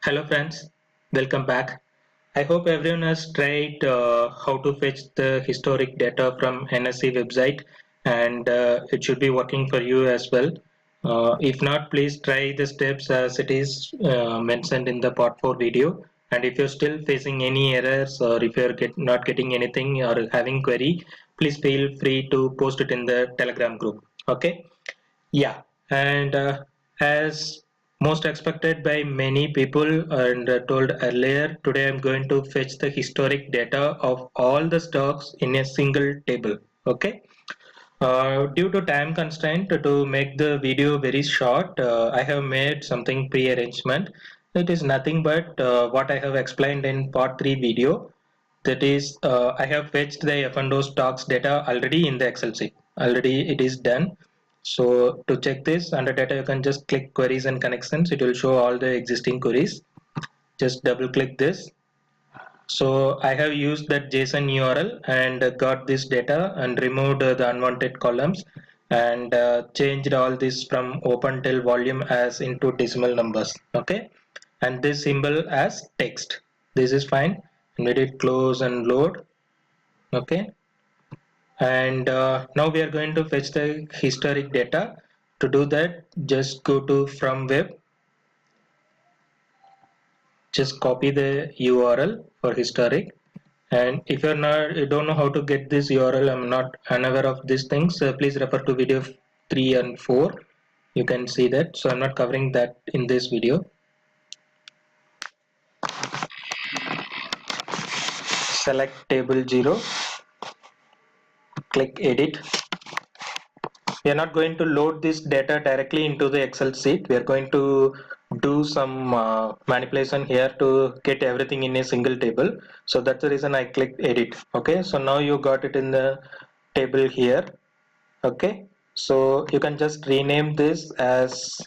Hello friends, welcome back. I hope everyone has tried how to fetch the historic data from NSC website and it should be working for you as well. If not, please try the steps as it is mentioned in the part 4 video. And if you're still facing any errors or if you're not getting anything or having query, please feel free to post it in the Telegram group. Okay. Yeah, and as most expected by many people and told earlier, today I'm going to fetch the historic data of all the stocks in a single table. Okay. Due to time constraint, to make the video very short, I have made something pre-arrangement. It is nothing but what I have explained in part 3 video. That is, I have fetched the F&O stocks data already in the Excel sheet. Already it is done. So to check this under data, you can just click queries and connections. It will show all the existing queries. Just double click this. So I have used that JSON URL and got this data and removed the unwanted columns and changed all this from open till volume as into decimal numbers. Okay, and this symbol as text. This is fine. Let it close and load. Okay, and now we are going to fetch the historic data. To do that, just go to from web. Just copy the URL for historic. And if you don't know how to get this URL, I'm not unaware of these things, please refer to video 3 and 4. You can see that. So I'm not covering that in this video. Select table 0, click edit. We are not going to load this data directly into the Excel sheet. We are going to do some manipulation here to get everything in a single table. So that's the reason I clicked edit. Okay, so now you got it in the table here. Okay, so you can just rename this as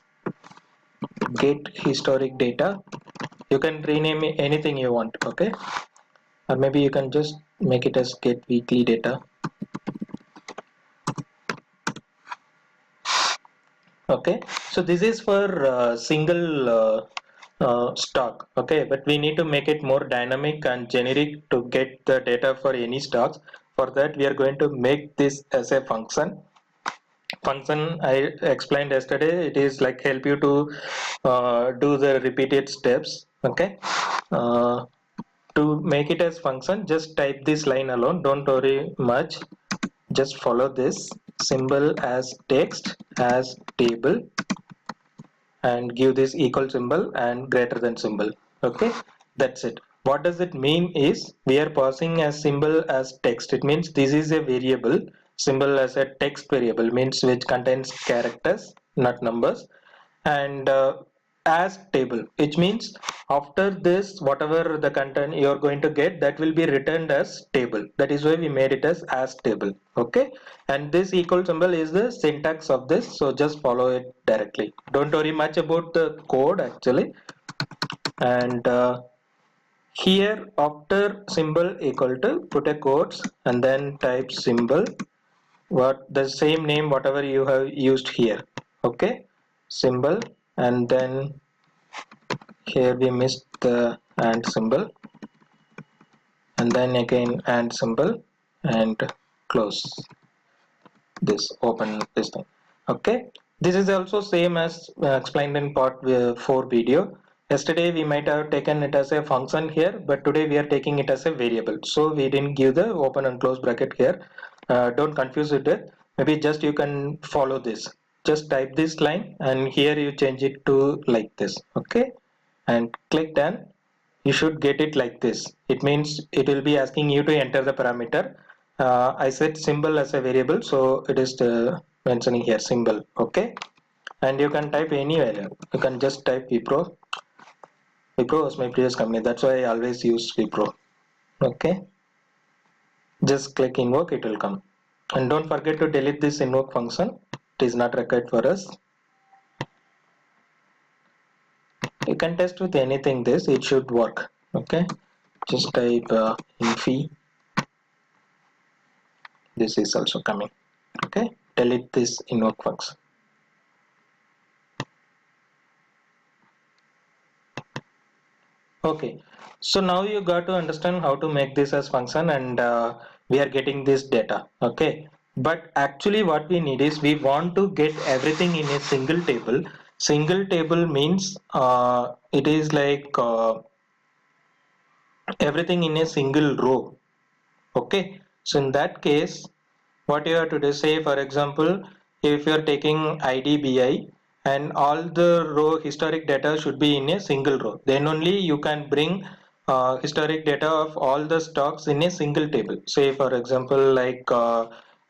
get historic data. You can rename it anything you want. Okay, or maybe you can just make it as get weekly data. Okay, so this is for single stock. Okay, but we need to make it more dynamic and generic to get the data for any stocks. For that, we are going to make this as a function I explained yesterday. It is like help you to do the repeated steps. Okay, to make it as function, just type this line alone, don't worry much, just follow this symbol as text as table and give this equal symbol and greater than symbol. Okay, that's it. What does it mean is we are passing a symbol as text. It means this is a variable. Symbol as a text variable means which contains characters, not numbers. And as table, which means after this whatever the content you are going to get, that will be returned as table. That is why we made it as table. Okay, and this equal symbol is the syntax of this, so just follow it directly. Don't worry much about the code actually. And here after symbol equal to, put a quotes and then type symbol, what the same name whatever you have used here. Okay, symbol, and then here we missed the and symbol, and then again and symbol, and close this, open this thing. Okay, this is also same as explained in part 4 video. Yesterday we might have taken it as a function here, but today we are taking it as a variable, so we didn't give the open and close bracket here. Don't confuse it. Maybe just you can follow this, just type this line and here you change it to like this. Okay, and click done. You should get it like this. It means it will be asking you to enter the parameter. I set symbol as a variable, so it is mentioning here symbol. Okay, and you can type any value. You can just type Wipro. Wipro was my previous company, that's why I always use Wipro. Okay, just click invoke, it will come. And don't forget to delete this invoke function, it is not required for us. You can test with anything, this it should work. Okay, just type infi, this is also coming. Okay, delete this invoke function. Okay, so now you got to understand how to make this as function, and we are getting this data. Okay, but actually what we need is we want to get everything in a single table. Single table means it is like everything in a single row. Okay, so in that case what you have to do, say for example, if you are taking IDBI and all the row historic data should be in a single row, then only you can bring historic data of all the stocks in a single table. Say for example, like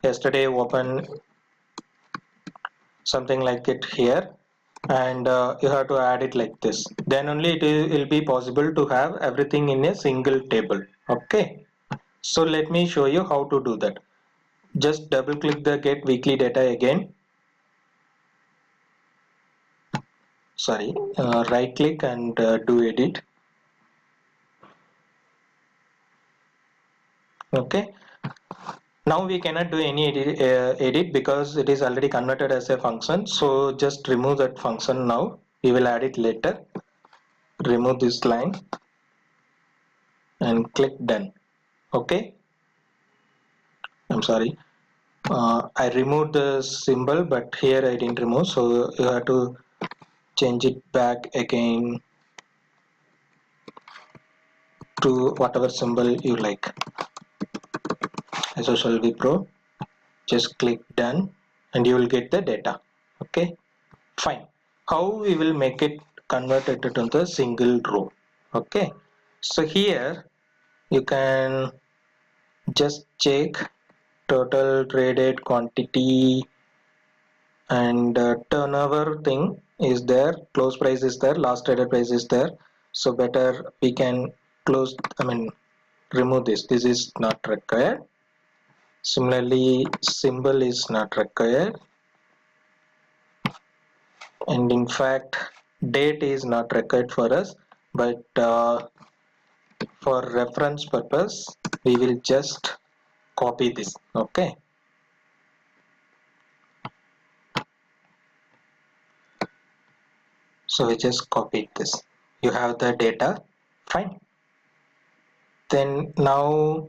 yesterday open something like it here, and you have to add it like this, then only will be possible to have everything in a single table. Okay, so let me show you how to do that. Just double click the get weekly data again. Sorry, right click and do edit. Okay, now we cannot do any edit because it is already converted as a function, so just remove that function. Now we will add it later. Remove this line and click done. Okay, I'm sorry, I removed the symbol, but here I didn't remove, so you have to change it back again to whatever symbol you like. SSL Pro, just click done and you will get the data. Okay, fine. How we will make it converted to the single row? Okay, so here you can just check total traded quantity, and turnover thing is there, close price is there, last traded price is there. So better we can close, I mean remove this is not required. Similarly, symbol is not required, and in fact date is not required for us, but for reference purpose we will just copy this. Okay, so we just copied this. You have the data. Fine. Then now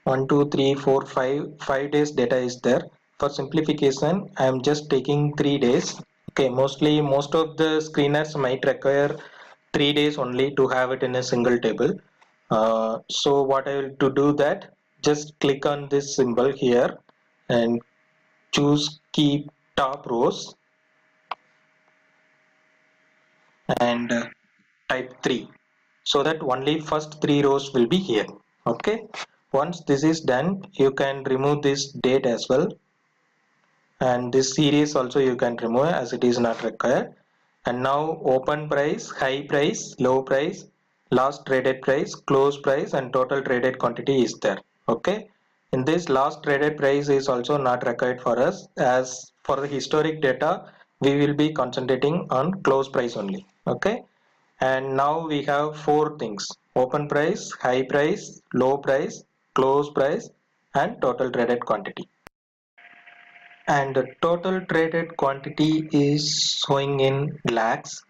1 2 3 4 5 5 days data is there. For simplification I am just taking 3 days. Okay, mostly most of the screeners might require 3 days only to have it in a single table. So what I will to do that, just click on this symbol here and choose keep top rows and type 3, so that only first 3 rows will be here. Okay, once this is done you can remove this date as well, and this series also you can remove as it is not required. And now open price, high price, low price, last traded price, close price, and total traded quantity is there. Okay, in this last traded price is also not required for us, as for the historic data we will be concentrating on close price only. Okay, and now we have four things: open price, high price, low price, close price, and total traded quantity. And the total traded quantity is showing in lakhs,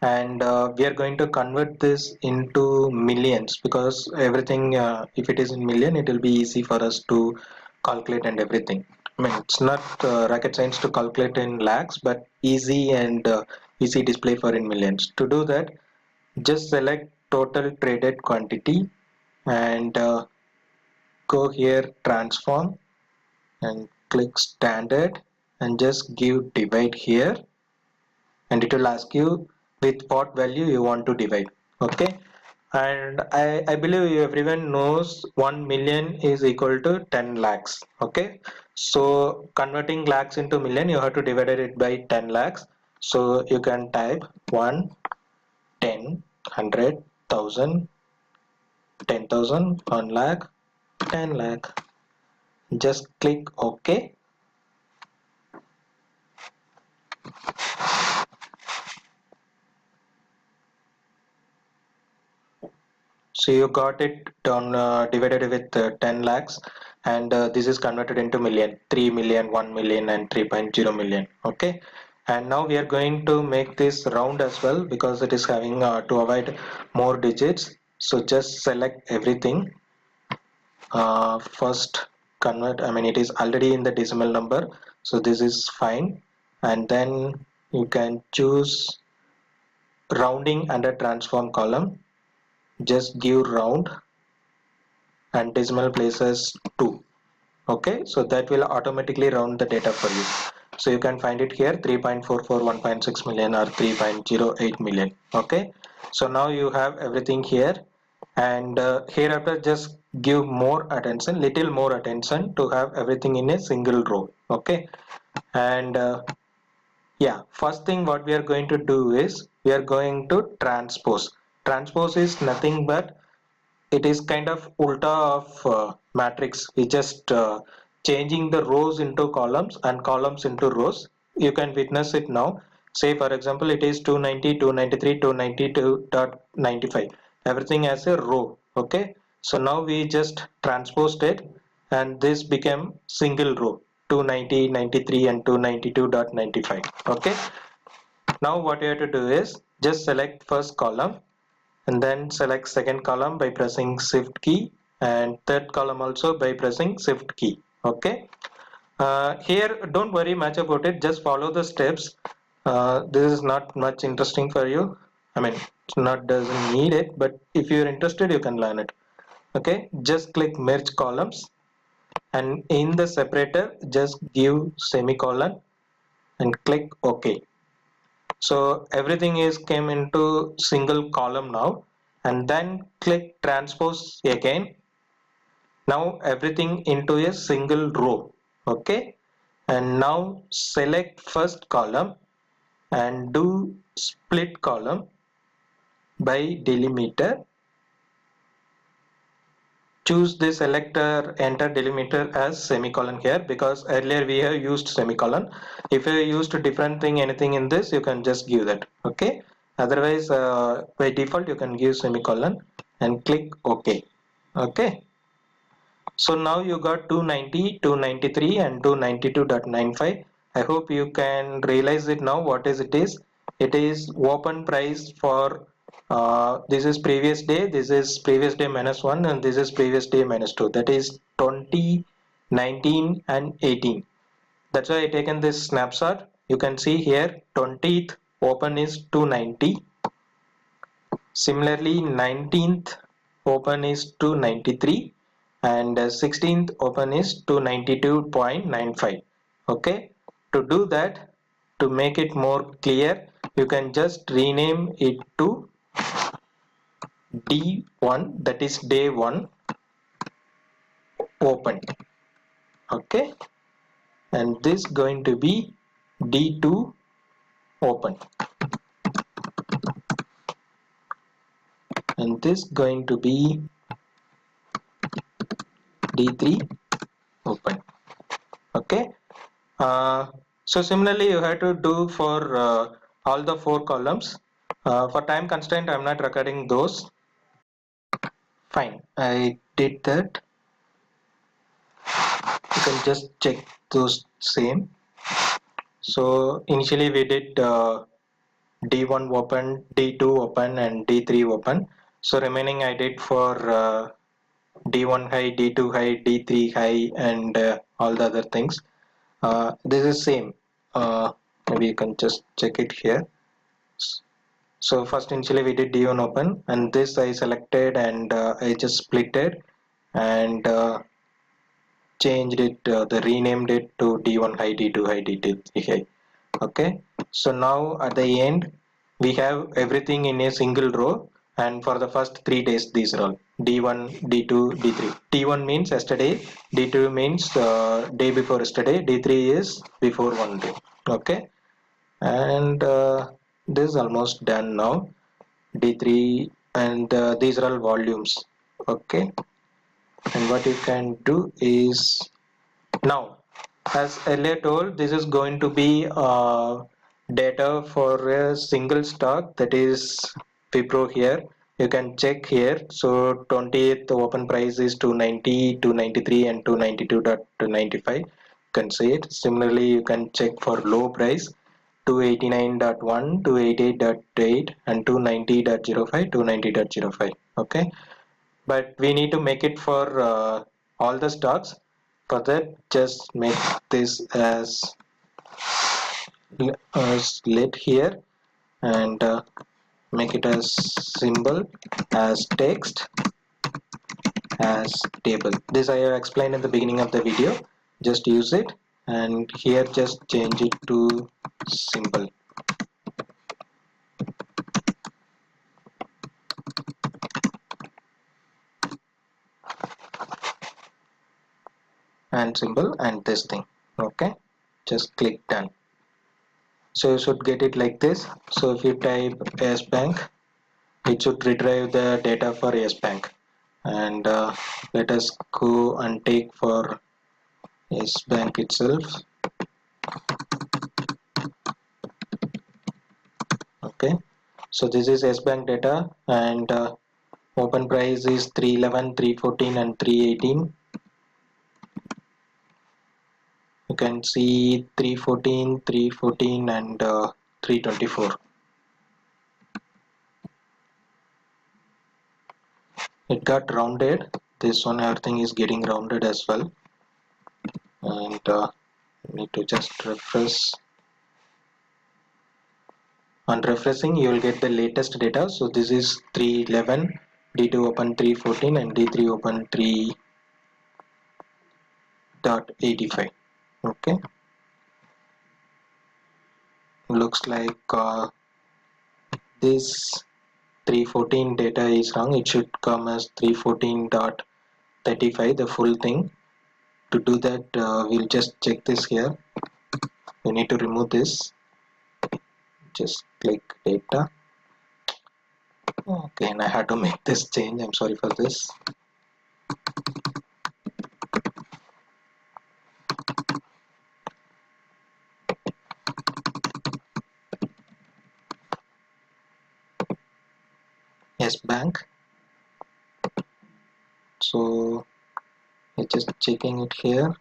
and we are going to convert this into millions, because everything if it is in million it will be easy for us to calculate and everything. I mean it's not rocket science to calculate in lakhs, but easy and easy display for in millions. To do that, just select total traded quantity and go here transform and click standard and just give divide here, and it will ask you with what value you want to divide. Okay, and I believe everyone knows 1 million is equal to 10 lakhs. Okay, so converting lakhs into million you have to divide it by 10 lakhs. So you can type 1 10 100 1000 10,000 1 lakh 10 lakh. Just click OK. So you got it done, divided with 10 lakhs, and this is converted into million: 3 million, 1 million, and 3.0 million. Okay, And now we are going to make this round as well because it is having to avoid more digits. So just select everything. First convert, I mean it is already in the decimal number, so this is fine. And then you can choose rounding under transform column. Just give round and decimal places 2. Okay, so that will automatically round the data for you. So you can find it here 3.44 1.6 million or 3.08 million. Okay, so now you have everything here, and hereafter just give more attention, little more attention to have everything in a single row. Okay, and yeah, first thing what we are going to do is we are going to transpose. Transpose is nothing but it is kind of ulta of matrix. We just changing the rows into columns and columns into rows. You can witness it now. Say for example it is 290 293 292.95, everything as a row. Okay, so now we just transposed it and this became single row 290 93 and 292.95. Okay, now what you have to do is just select first column and then select second column by pressing shift key, and third column also by pressing shift key. Okay, here don't worry much about it, just follow the steps. This is not much interesting for you, I mean it's not doesn't need it, but if you're interested you can learn it. Okay, just click merge columns and in the separator just give semicolon and click OK. So everything is came into single column now, and then click transpose again. Now everything into a single row. Okay, and now select first column and do split column by delimiter. Choose the selector enter delimiter as semicolon here because earlier we have used semicolon. If you used a different thing anything in this, you can just give that. Okay, otherwise by default you can give semicolon and click OK. Okay, so now you got 290 293 and 292.95. I hope you can realize it now what is it is. It is open price for this is previous day, this is previous day minus 1, and this is previous day minus 2, that is 20, 19 and 18. That's why I taken this snapshot. You can see here 20th open is 290. Similarly, 19th open is 293 and 16th open is 292.95. Okay, to do that, to make it more clear, you can just rename it to D1, that is day 1 open. Okay, and this going to be D2 open, and this going to be D3 open. Okay, so similarly you have to do for all the 4 columns. For time constraint I'm not recording those. Fine, I did that. You can just check those same. So initially we did D1 open, D2 open and D3 open. So remaining I did for D1 high, D2 high, D3 high and all the other things. This is same. Maybe you can just check it here. So first initially we did D1 open and this I selected and I just split it and changed it, the renamed it to D1 high, D2 high, D3 high. Okay, so now at the end we have everything in a single row, and for the first 3 days these are all D1 D2 D3. D1 means yesterday, D2 means day before yesterday, D3 is before one day. Okay, and this is almost done now. D3 and these are all volumes. Okay, and what you can do is now, as earlier told, this is going to be data for a single stock, that is Wipro here. You can check here. So 20th open price is 290, 293 and 292.95. You can see it. Similarly, you can check for low price. 289.1, 288.8 and 290.05, 290.05. Okay, but we need to make it for all the stocks. For that, just make this as lit here, and make it as symbol, as text, as table. This I have explained in the beginning of the video. Just use it, and here just change it to symbol. And symbol and this thing. Okay, just click done. So you should get it like this. So if you type S bank, it should retrieve the data for S bank. And let us go and take for S bank itself. Okay, so this is S bank data, and open price is 311, 314 and 318. You can see 314, 314 and 324. It got rounded. This one, everything is getting rounded as well. And need to just refresh. On refreshing, you will get the latest data. So this is 311, D2 open 314 and D3 open 3.85. Okay, looks like this 314 data is wrong. It should come as 314.35, the full thing. To do that, we'll just check this here. We need to remove this. Just click data. Okay, and I had to make this change. I'm sorry for this. Yes, bank. So I'm just checking it here.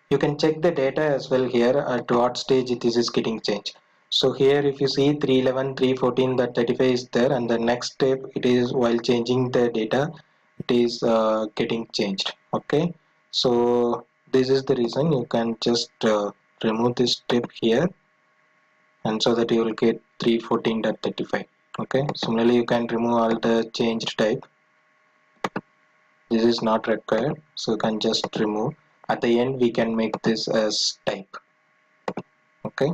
You can check the data as well here at what stage it is getting changed. So here if you see 311, 314, that 35 is there, and the next step it is while changing the data, it is getting changed. Okay, so this is the reason. You can just remove this step here, and so that you will get 314.35. Okay, similarly you can remove all the changed type. This is not required, so you can just remove. At the end we can make this as type. Okay,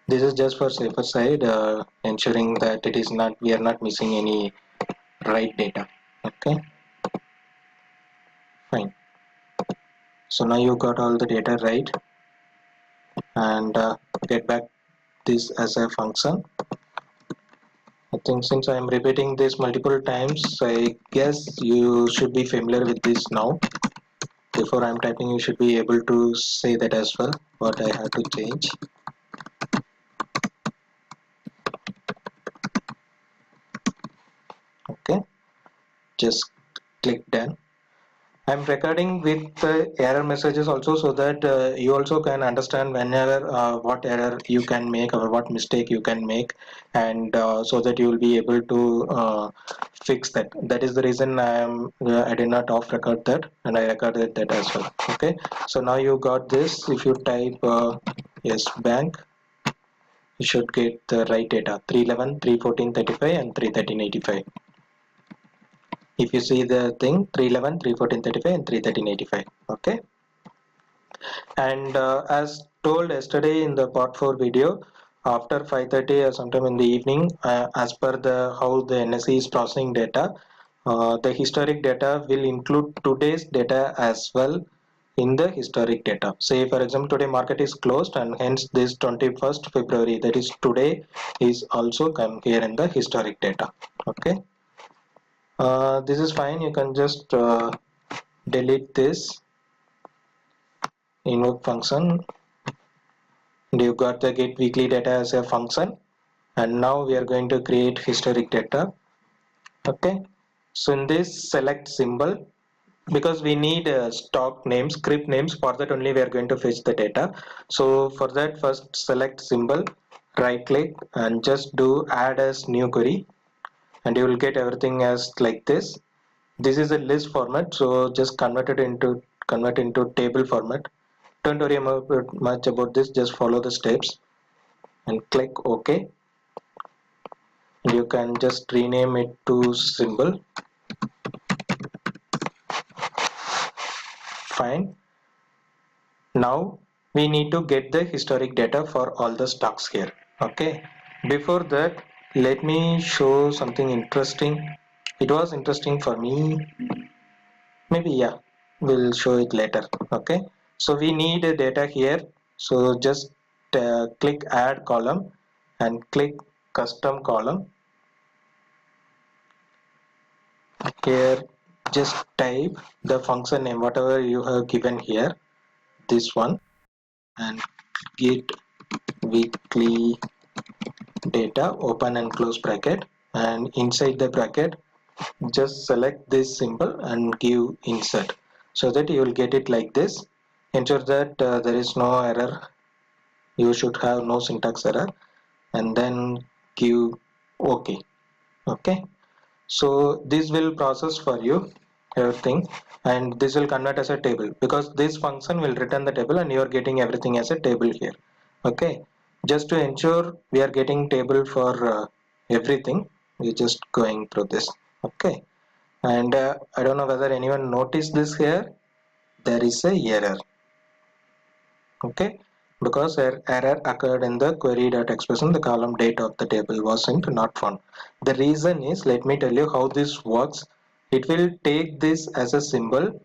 this is just for safer side, ensuring that it is not, we are not missing any right data. Okay, fine. So now you got all the data right, and get back this as a function. I think since I am repeating this multiple times, I guess you should be familiar with this now. Before I'm typing, you should be able to say that as well, what I have to change. Okay, just click done. I'm recording with error messages also, so that you also can understand whenever what error you can make or what mistake you can make, and so that you will be able to fix that. That is the reason I did not off record that, and I recorded that as well. Okay, so now you got this. If you type yes bank, you should get the right data: 311, 314, 35 and 313.85. If you see the thing, 311, 314, 35 and 313.85. Okay, and as told yesterday in the part 4 video, after 5:30 or sometime in the evening, as per the how the NSE is processing data, the historic data will include today's data as well in the historic data. Say for example today market is closed, and hence this 21st February, that is today, is also come here in the historic data. Okay, this is fine. You can just delete this invoke function, and you got the get weekly data as a function, and now we are going to create historic data. Okay, so in this select symbol, because we need stock names, script names. For that only we are going to fetch the data. So for that, first select symbol, right click, and just do add as new query, and you will get everything as like this. This is a list format, so just convert into table format. Don't worry much about this, just follow the steps and click OK. You can just rename it to symbol. Fine. Now we need to get the historic data for all the stocks here. Okay. Before that, let me show something interesting. It was interesting for me. Maybe yeah, we'll show it later. Okay. So we need a data here. So just click add column and click custom column. Here just type the function name whatever you have given here, this one, and get weekly data, open and close bracket, and inside the bracket just select this symbol and give insert, so that you will get it like this. Ensure that there is no error, you should have no syntax error, and then give OK. Okay, so this will process for you everything, and this will convert as a table, because this function will return the table and you are getting everything as a table here. Okay, just to ensure we are getting table for everything, we're just going through this. Okay, and I don't know whether anyone noticed this here, there is a error. Okay, because error occurred in the query.expression, the column date of the table wasn't not found. The reason is, let me tell you how this works. It will take this as a symbol,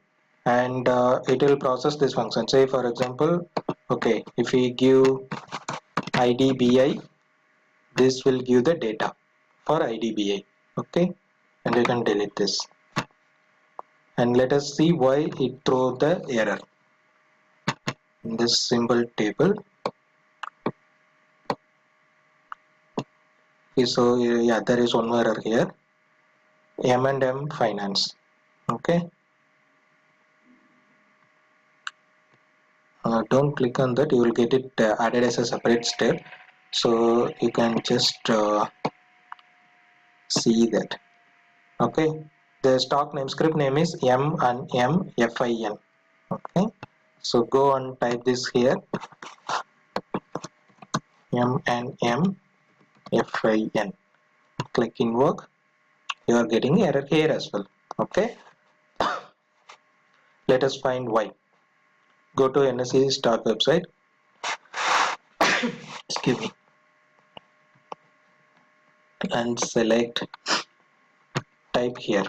and it will process this function. Say for example, okay, if we give idbi, this will give the data for idbi. Okay, and you can delete this, and let us see why it throw the error in this symbol table. Okay, so yeah, there is one more error here, M&M Finance. Okay, don't click on that, you will get it added as a separate step, so you can just see that. Okay, the stock name, script name is M&M-FIN. Okay, so go and type this here, M&M-FIN. Click invoke, you are getting error here as well. Okay, let us find why. Go to NSE stock website, excuse me, and select, type here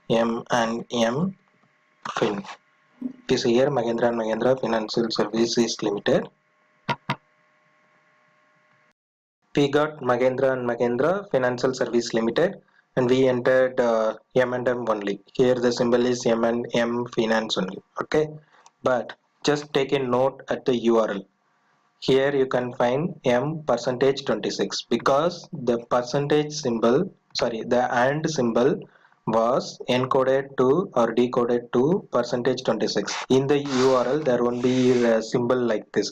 M&M Fin. It is here Mahindra and Mahindra Financial Services Limited. We got Mahindra and Mahindra Financial Service Limited, and we entered M&M only. Here the symbol is M&M Finance only. Okay, but just take a note at the URL. Here you can find M percentage 26, because the percentage symbol, sorry, the and symbol was encoded to or decoded to percentage 26. In the URL there won't be a symbol like this.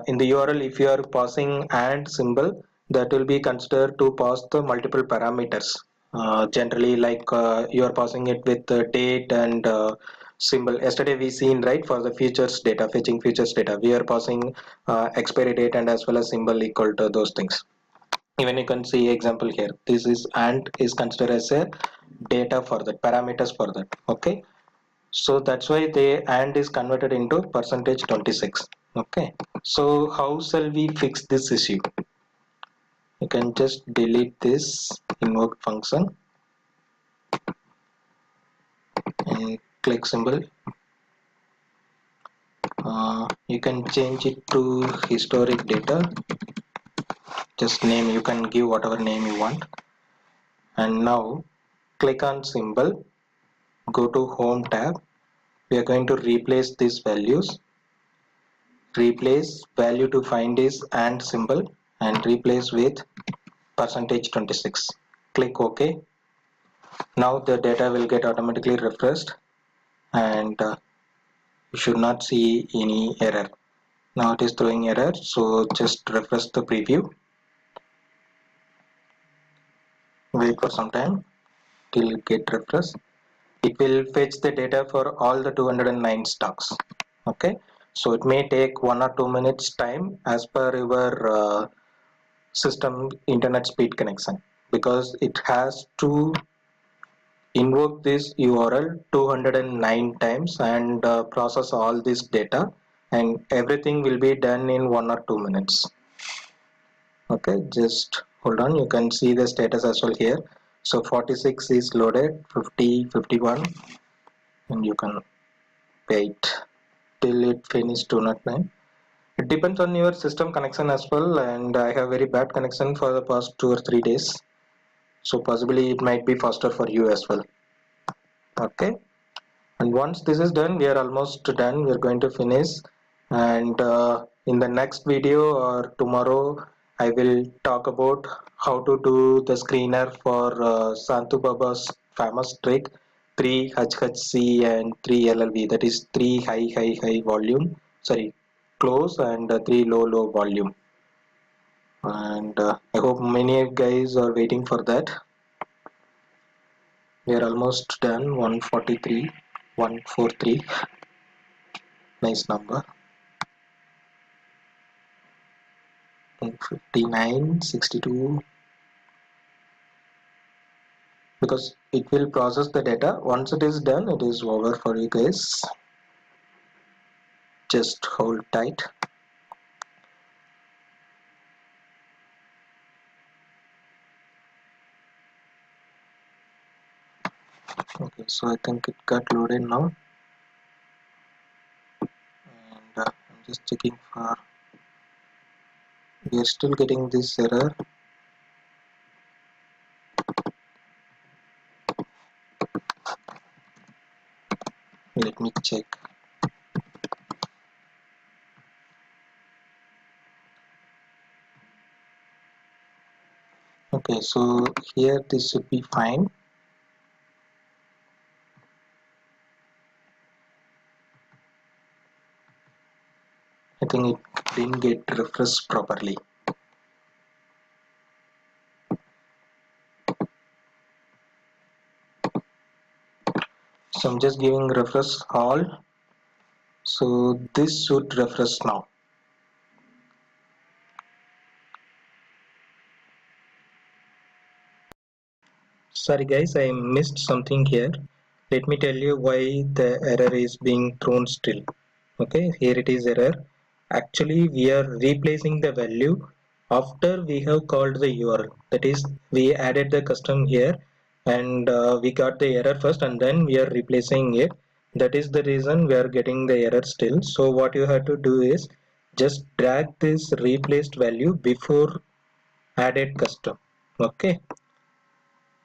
In the URL, if you are passing and symbol, that will be considered to pass the multiple parameters. Generally, like you are passing it with the date and symbol. Yesterday we seen, right, for the futures data, fetching futures data, we are passing expiry date and as well as symbol equal to those things. Even you can see example here, this is and is considered as a data for that, parameters for that. Okay, so that's why the and is converted into percentage 26. Okay, so how shall we fix this issue? You can just delete this invoke function and click symbol. You can change it to historic data, just name, you can give whatever name you want, and now click on symbol, go to home tab. We are going to replace these values, replace value to find is and symbol, and replace with percentage 26. Click OK. Now the data will get automatically refreshed, and you should not see any error. Now it is throwing error, so just refresh the preview. Wait for some time till it get refreshed. It will fetch the data for all the 209 stocks. Okay, so it may take 1 or 2 minutes time as per your system internet speed connection, because it has to invoke this URL 209 times and process all this data, and everything will be done in 1 or 2 minutes. Okay, just hold on, you can see the status as well here. So 46 is loaded, 50, 51, and you can wait till it finishes 209. It depends on your system connection as well, and I have very bad connection for the past 2 or 3 days, so possibly it might be faster for you as well. Okay, and once this is done, we are almost done. We are going to finish, and in the next video or tomorrow I will talk about how to do the screener for Santu Baba's famous trick 3 HHC and 3 LLV, that is 3 high volume, sorry, close, and 3 low volume. And I hope many of you guys are waiting for that. We are almost done. 143, 143, nice number. 59, 62, because it will process the data. Once it is done, it is over for you guys. Just hold tight. Okay, so I think it got loaded now, and I'm just checking for, we are still getting this error. Let me check. Okay, so here this should be fine. I think it didn't get refreshed properly. So I'm just giving refresh all. So this should refresh now. Sorry guys, I missed something here. Let me tell you why the error is being thrown still. Okay, here it is error. Actually, we are replacing the value after we have called the URL. That is, we added the custom here, and we got the error first, and then we are replacing it. That is the reason we are getting the error still. So what you have to do is just drag this replaced value before added custom. Okay,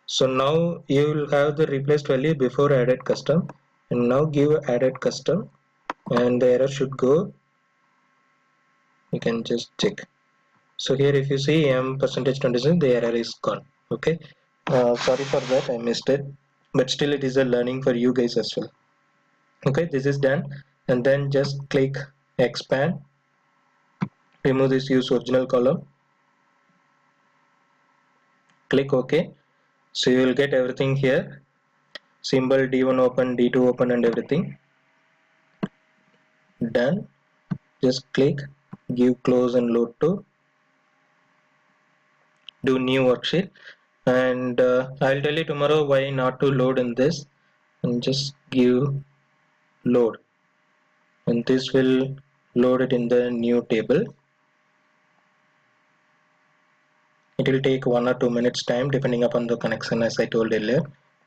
so now you will have the replaced value before added custom, and now give added custom, and the error should go. You can just check. So here if you see m percentage 26, the error is gone. Okay, sorry for that, I missed it, but still it is a learning for you guys as well. Okay, this is done, and then just click expand, remove this use original column, click OK. So you will get everything here, symbol D1 open, D2 open, and everything done. Just click give close and load to do new worksheet, and I'll tell you tomorrow why not to load in this, and just give load, and this will load it in the new table. It will take 1 or 2 minutes time depending upon the connection, as I told earlier.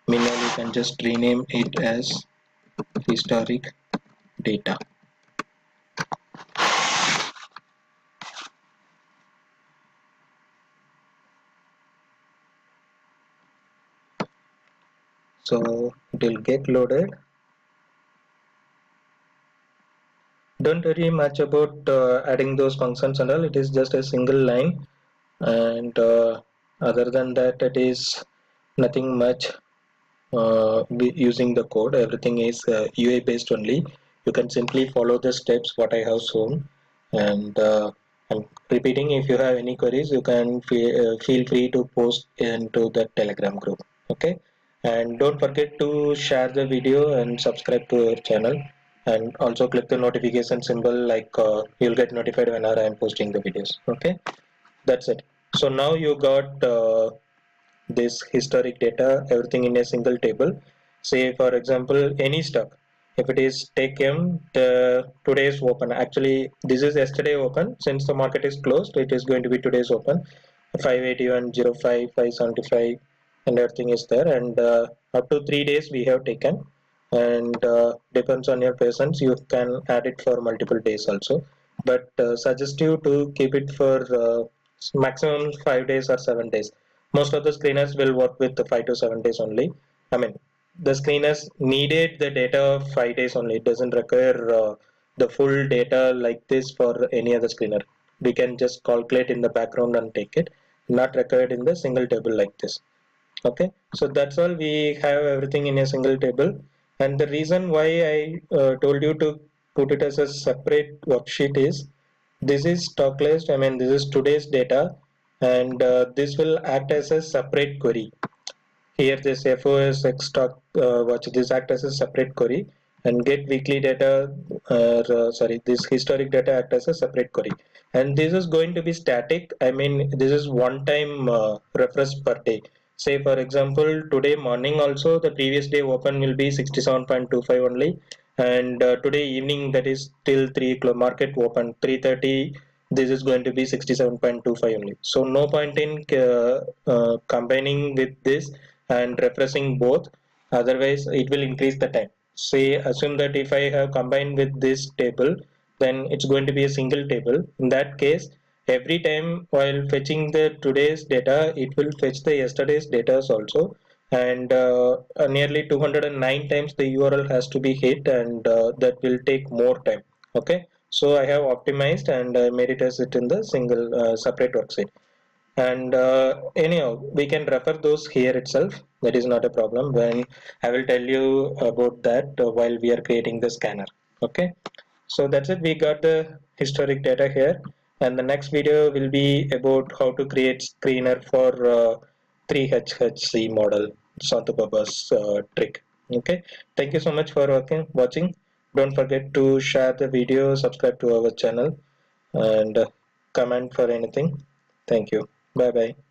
Meanwhile, you can just rename it as historic data. So it will get loaded. Don't worry much about adding those functions and all. It is just a single line, and other than that, it is nothing much. using the code. Everything is UI based only. You can simply follow the steps what I have shown, and I'm repeating, if you have any queries, you can feel free to post into the Telegram group. Okay, and don't forget to share the video and subscribe to our channel, and also click the notification symbol, like you'll get notified whenever I am posting the videos. Okay, that's it. So now you got this historic data, everything in a single table. Say for example any stock, if it is take M, the today's open, actually this is yesterday open, since the market is closed it is going to be today's open, 581.05, 575, and everything is there, and up to 3 days we have taken, and depends on your patience, you can add it for multiple days also, but suggest you to keep it for maximum 5 days or 7 days. Most of the screeners will work with the 5 to 7 days only. I mean, the screeners needed the data of 5 days only. It doesn't require the full data like this for any other screener. We can just calculate in the background and take it, not required in the single table like this. Okay, so that's all. We have everything in a single table, and the reason why I told you to put it as a separate worksheet is, this is stock list, I mean this is today's data, and this will act as a separate query. Here this FOS stock watch this act as a separate query, and get weekly data, sorry, this historic data act as a separate query, and this is going to be static. I mean this is one time refresh per day. Say for example today morning also the previous day open will be 67.25 only, and today evening, that is till 3 o'clock market open 3:30, this is going to be 67.25 only. So no point in combining with this and refreshing both, otherwise it will increase the time. Say assume that if I have combined with this table, then it's going to be a single table. In that case, every time while fetching the today's data, it will fetch the yesterday's data also, and nearly 209 times the URL has to be hit, and that will take more time. Okay, so I have optimized and made it as it in the single separate worksheet, and anyhow we can refer those here itself. That is not a problem, when I will tell you about that while we are creating the scanner. Okay, so that's it. We got the historic data here, and the next video will be about how to create screener for 3HHC model, Santababa's trick. Okay, thank you so much for watching. Don't forget to share the video, subscribe to our channel, and comment for anything. Thank you. Bye bye.